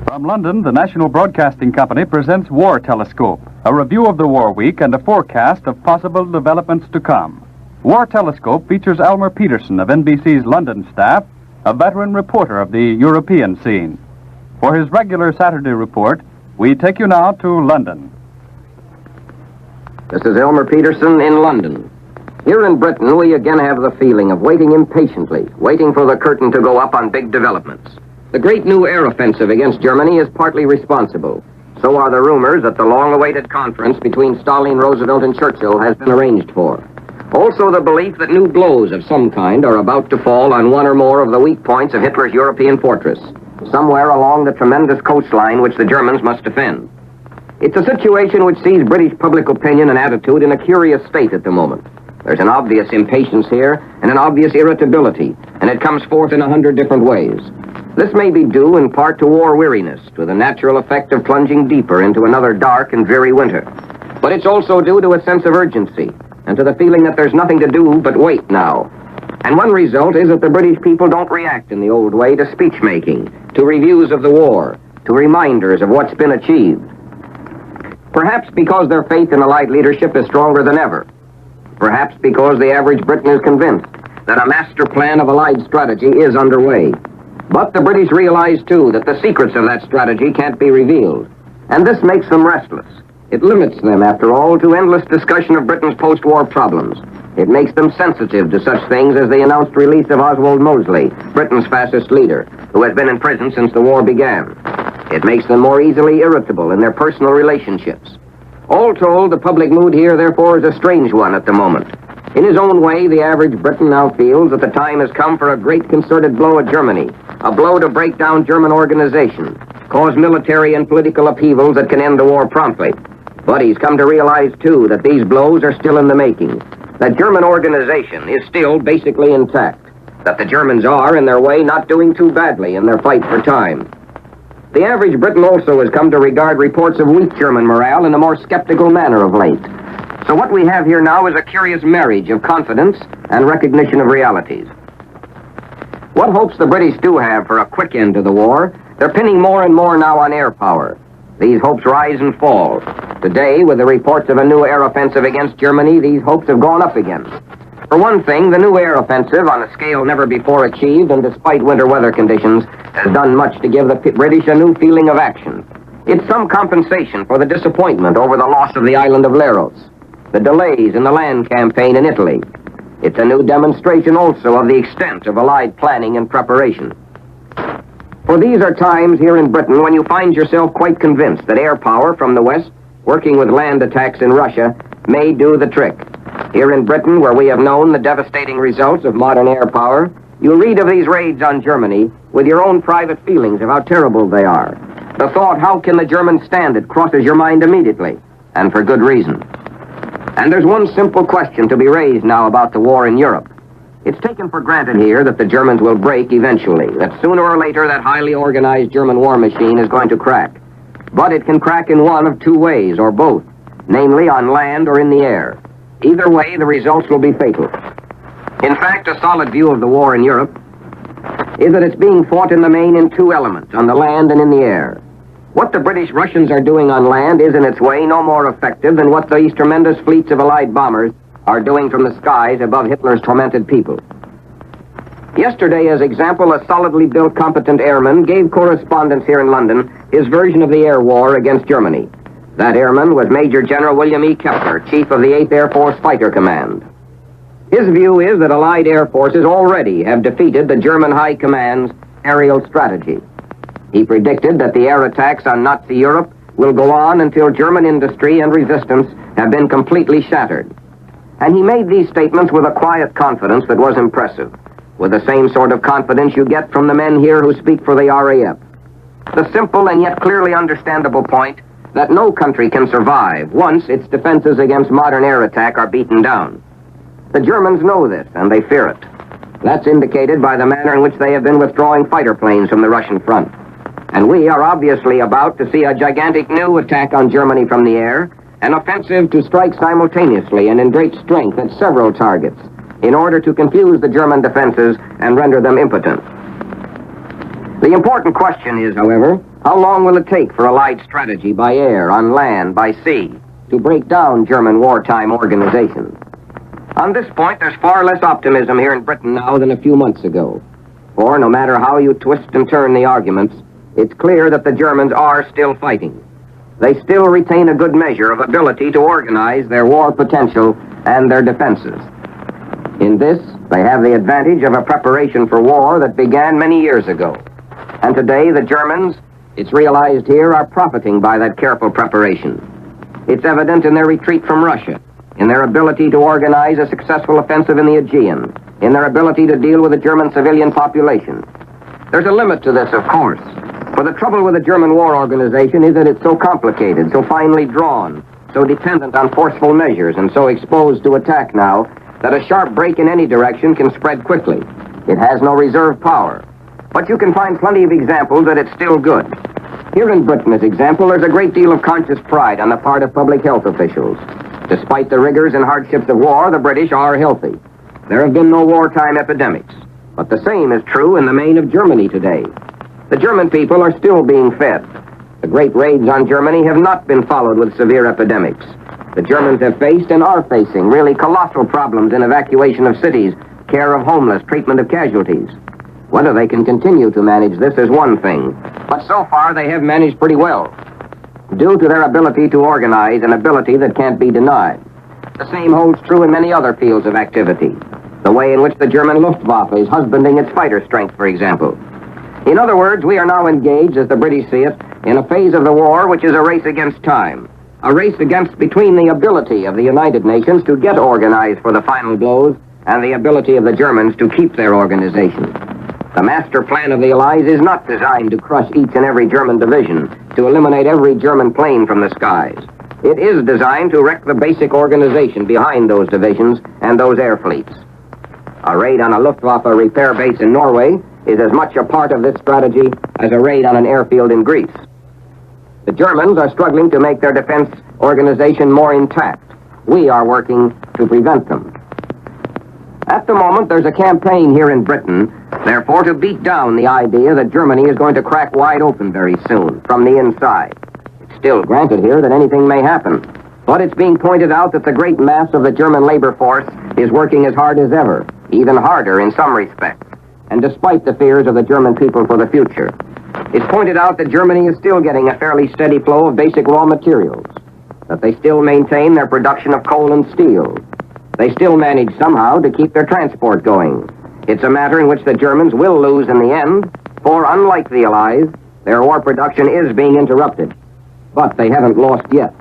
From London, the National Broadcasting Company presents War Telescope, a review of the war week and a forecast of possible developments to come. War Telescope features Elmer Peterson of NBC's London staff, a veteran reporter of the European scene. For his regular Saturday report, we take you now to London. This is Elmer Peterson in London. Here in Britain, we again have the feeling of waiting impatiently, waiting for the curtain to go up on big developments. The great new air offensive against Germany is partly responsible. So are the rumors that the long-awaited conference between Stalin, Roosevelt, and Churchill has been arranged for. Also the belief that new blows of some kind are about to fall on one or more of the weak points of Hitler's European fortress, somewhere along the tremendous coastline which the Germans must defend. It's a situation which sees British public opinion and attitude in a curious state at the moment. There's an obvious impatience here and an obvious irritability, and it comes forth in 100 different ways. This may be due in part to war weariness, to the natural effect of plunging deeper into another dark and dreary winter. But it's also due to a sense of urgency, and to the feeling that there's nothing to do but wait now. And one result is that the British people don't react in the old way to speech-making, to reviews of the war, to reminders of what's been achieved. Perhaps because their faith in Allied leadership is stronger than ever. Perhaps because the average Briton is convinced that a master plan of Allied strategy is underway. But the British realize, too, that the secrets of that strategy can't be revealed. And this makes them restless. It limits them, after all, to endless discussion of Britain's post-war problems. It makes them sensitive to such things as the announced release of Oswald Mosley, Britain's fascist leader, who has been in prison since the war began. It makes them more easily irritable in their personal relationships. All told, the public mood here, therefore, is a strange one at the moment. In his own way, the average Briton now feels that the time has come for a great concerted blow at Germany, a blow to break down German organization, cause military and political upheavals that can end the war promptly. But he's come to realize, too, that these blows are still in the making, that German organization is still basically intact, that the Germans are, in their way, not doing too badly in their fight for time. The average Briton also has come to regard reports of weak German morale in a more skeptical manner of late. So what we have here now is a curious marriage of confidence and recognition of realities. What hopes the British do have for a quick end to the war, they're pinning more and more now on air power. These hopes rise and fall. Today, with the reports of a new air offensive against Germany, these hopes have gone up again. For one thing, the new air offensive, on a scale never before achieved and despite winter weather conditions, has done much to give the British a new feeling of action. It's some compensation for the disappointment over the loss of the island of Leros, the delays in the land campaign in Italy. It's a new demonstration also of the extent of Allied planning and preparation. For these are times here in Britain when you find yourself quite convinced that air power from the West, working with land attacks in Russia, may do the trick. Here in Britain, where we have known the devastating results of modern air power, you read of these raids on Germany with your own private feelings of how terrible they are. The thought, how can the Germans stand it, crosses your mind immediately, and for good reason. And there's one simple question to be raised now about the war in Europe. It's taken for granted here that the Germans will break eventually, that sooner or later that highly organized German war machine is going to crack. But it can crack in one of two ways, or both, namely on land or in the air. Either way, the results will be fatal. In fact, a solid view of the war in Europe is that it's being fought in the main in two elements, on the land and in the air. What the British Russians are doing on land is in its way no more effective than what these tremendous fleets of Allied bombers are doing from the skies above Hitler's tormented people. Yesterday, as example, a solidly built, competent airman gave correspondents here in London his version of the air war against Germany. That airman was Major General William E. Kepler, Chief of the 8th Air Force Fighter Command. His view is that Allied air forces already have defeated the German High Command's aerial strategy. He predicted that the air attacks on Nazi Europe will go on until German industry and resistance have been completely shattered. And he made these statements with a quiet confidence that was impressive, with the same sort of confidence you get from the men here who speak for the RAF. The simple and yet clearly understandable point that no country can survive once its defenses against modern air attack are beaten down. The Germans know this, and they fear it. That's indicated by the manner in which they have been withdrawing fighter planes from the Russian front. And we are obviously about to see a gigantic new attack on Germany from the air, an offensive to strike simultaneously and in great strength at several targets, in order to confuse the German defenses and render them impotent. The important question is, however, how long will it take for Allied strategy by air, on land, by sea, to break down German wartime organizations? On this point, there's far less optimism here in Britain now than a few months ago. For no matter how you twist and turn the arguments, it's clear that the Germans are still fighting. They still retain a good measure of ability to organize their war potential and their defenses. In this, they have the advantage of a preparation for war that began many years ago. And today, the Germans, it's realized here, are profiting by that careful preparation. It's evident in their retreat from Russia, in their ability to organize a successful offensive in the Aegean, in their ability to deal with the German civilian population. There's a limit to this, of course. For the trouble with the German war organization is that it's so complicated, so finely drawn, so dependent on forceful measures, and so exposed to attack now, that a sharp break in any direction can spread quickly. It has no reserve power. But you can find plenty of examples that it's still good. Here in Britain, as example, there's a great deal of conscious pride on the part of public health officials. Despite the rigors and hardships of war, the British are healthy. There have been no wartime epidemics. But the same is true in the main of Germany today. The German people are still being fed. The great raids on Germany have not been followed with severe epidemics. The Germans have faced and are facing really colossal problems in evacuation of cities, care of homeless, treatment of casualties. Whether they can continue to manage this is one thing, but so far they have managed pretty well, due to their ability to organize, an ability that can't be denied. The same holds true in many other fields of activity. The way in which the German Luftwaffe is husbanding its fighter strength, for example. In other words, we are now engaged, as the British see it, in a phase of the war which is a race against time. A race between the ability of the United Nations to get organized for the final blows and the ability of the Germans to keep their organization. The master plan of the Allies is not designed to crush each and every German division, to eliminate every German plane from the skies. It is designed to wreck the basic organization behind those divisions and those air fleets. A raid on a Luftwaffe repair base in Norway is as much a part of this strategy as a raid on an airfield in Greece. The Germans are struggling to make their defense organization more intact. We are working to prevent them. At the moment, there's a campaign here in Britain, therefore, to beat down the idea that Germany is going to crack wide open very soon, from the inside. It's still granted here that anything may happen, but it's being pointed out that the great mass of the German labor force is working as hard as ever, even harder in some respects, and despite the fears of the German people for the future. It's pointed out that Germany is still getting a fairly steady flow of basic raw materials, that they still maintain their production of coal and steel. They still manage somehow to keep their transport going. It's a matter in which the Germans will lose in the end, for unlike the Allies, their war production is being interrupted. But they haven't lost yet.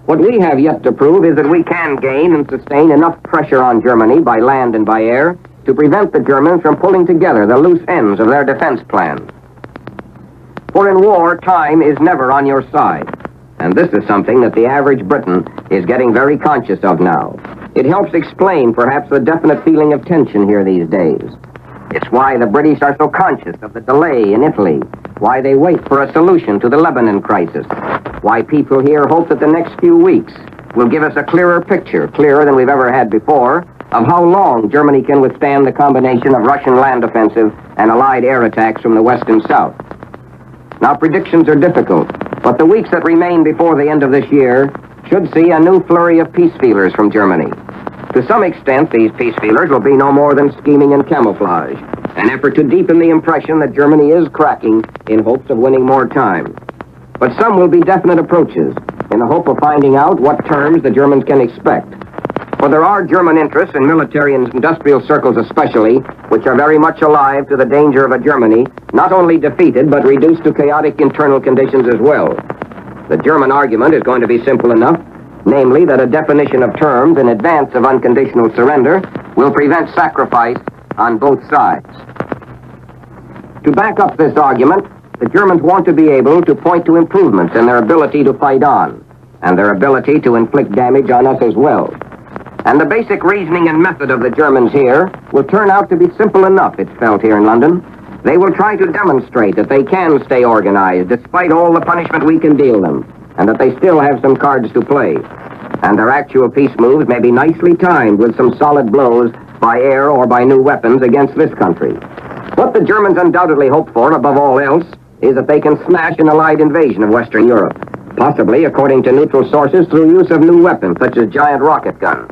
What we have yet to prove is that we can gain and sustain enough pressure on Germany by land and by air to prevent the Germans from pulling together the loose ends of their defense plans. For in war, time is never on your side. And this is something that the average Briton is getting very conscious of now. It helps explain perhaps the definite feeling of tension here these days. It's why the British are so conscious of the delay in Italy, why they wait for a solution to the Lebanon crisis, why people here hope that the next few weeks will give us a clearer picture, clearer than we've ever had before, of how long Germany can withstand the combination of Russian land offensive and Allied air attacks from the west and south. Now, predictions are difficult, but the weeks that remain before the end of this year should see a new flurry of peace feelers from Germany. To some extent, these peace feelers will be no more than scheming and camouflage, an effort to deepen the impression that Germany is cracking in hopes of winning more time. But some will be definite approaches, in the hope of finding out what terms the Germans can expect. For there are German interests in military and industrial circles especially, which are very much alive to the danger of a Germany not only defeated, but reduced to chaotic internal conditions as well. The German argument is going to be simple enough, namely that a definition of terms in advance of unconditional surrender will prevent sacrifice on both sides. To back up this argument, the Germans want to be able to point to improvements in their ability to fight on, and their ability to inflict damage on us as well. And the basic reasoning and method of the Germans here will turn out to be simple enough, it's felt here in London. They will try to demonstrate that they can stay organized despite all the punishment we can deal them, and that they still have some cards to play. And their actual peace moves may be nicely timed with some solid blows by air or by new weapons against this country. What the Germans undoubtedly hope for, above all else, is that they can smash an Allied invasion of Western Europe, possibly, according to neutral sources, through use of new weapons such as giant rocket guns.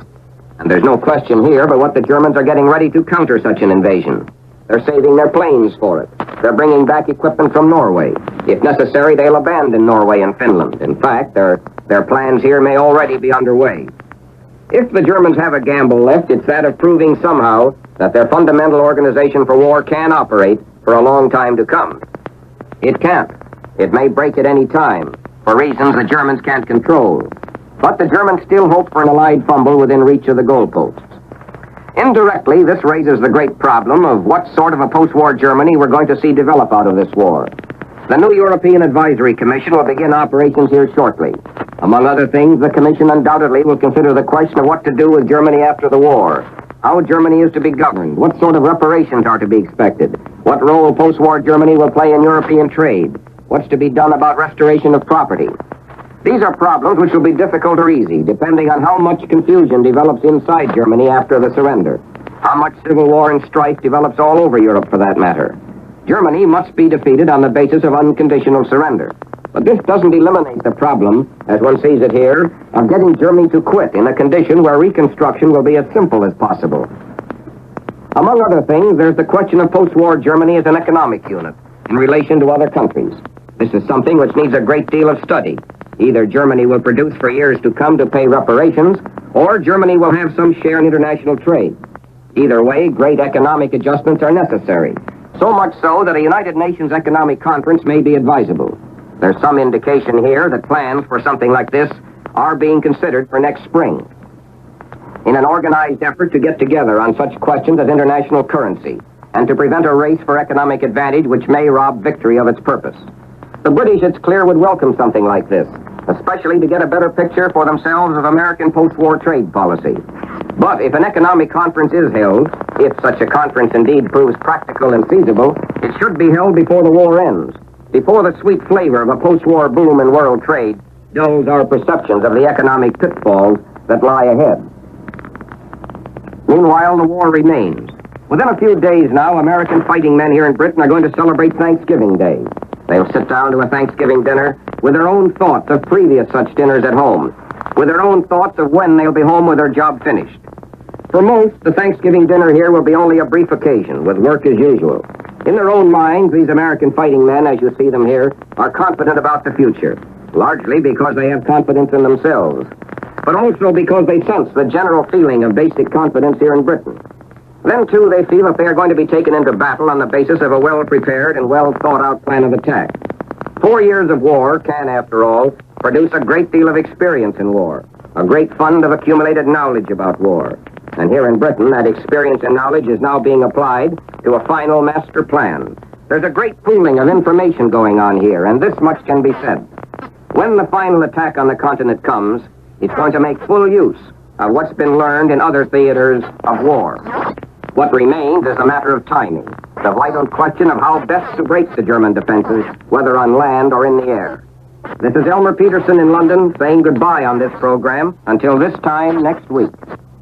And there's no question here but what the Germans are getting ready to counter such an invasion. They're saving their planes for it. They're bringing back equipment from Norway. If necessary, they'll abandon Norway and Finland. In fact, their plans here may already be underway. If the Germans have a gamble left, it's that of proving somehow that their fundamental organization for war can operate for a long time to come. It can't. It may break at any time, for reasons the Germans can't control. But the Germans still hope for an Allied fumble within reach of the goalposts. Indirectly, this raises the great problem of what sort of a post-war Germany we're going to see develop out of this war. The new European Advisory Commission will begin operations here shortly. Among other things, the Commission undoubtedly will consider the question of what to do with Germany after the war, how Germany is to be governed, what sort of reparations are to be expected, what role post-war Germany will play in European trade, what's to be done about restoration of property. These are problems which will be difficult or easy, depending on how much confusion develops inside Germany after the surrender, how much civil war and strife develops all over Europe for that matter. Germany must be defeated on the basis of unconditional surrender. But this doesn't eliminate the problem, as one sees it here, of getting Germany to quit in a condition where reconstruction will be as simple as possible. Among other things, there's the question of post-war Germany as an economic unit in relation to other countries. This is something which needs a great deal of study. Either Germany will produce for years to come to pay reparations, or Germany will have some share in international trade. Either way, great economic adjustments are necessary. So much so that a United Nations Economic Conference may be advisable. There's some indication here that plans for something like this are being considered for next spring, in an organized effort to get together on such questions as international currency, and to prevent a race for economic advantage which may rob victory of its purpose. The British, it's clear, would welcome something like this, especially to get a better picture for themselves of American post-war trade policy. But if an economic conference is held, if such a conference indeed proves practical and feasible, it should be held before the war ends, before the sweet flavor of a post-war boom in world trade dulls our perceptions of the economic pitfalls that lie ahead. Meanwhile, the war remains. Within a few days now, American fighting men here in Britain are going to celebrate Thanksgiving Day. They'll sit down to a Thanksgiving dinner with their own thoughts of previous such dinners at home, with their own thoughts of when they'll be home with their job finished. For most, the Thanksgiving dinner here will be only a brief occasion, with work as usual. In their own minds, these American fighting men, as you see them here, are confident about the future, largely because they have confidence in themselves, but also because they sense the general feeling of basic confidence here in Britain. Then, too, they feel that they are going to be taken into battle on the basis of a well-prepared and well-thought-out plan of attack. 4 years of war can, after all, produce a great deal of experience in war, a great fund of accumulated knowledge about war. And here in Britain, that experience and knowledge is now being applied to a final master plan. There's a great pooling of information going on here, and this much can be said. When the final attack on the continent comes, it's going to make full use of what's been learned in other theaters of war. What remains is a matter of timing, the vital question of how best to break the German defenses, whether on land or in the air. This is Elmer Peterson in London saying goodbye on this program until this time next week.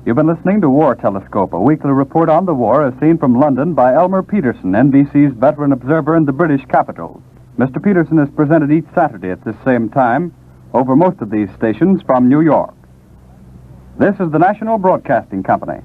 You've been listening to War Telescope, a weekly report on the war as seen from London by Elmer Peterson, NBC's veteran observer in the British capital. Mr. Peterson is presented each Saturday at this same time over most of these stations from New York. This is the National Broadcasting Company.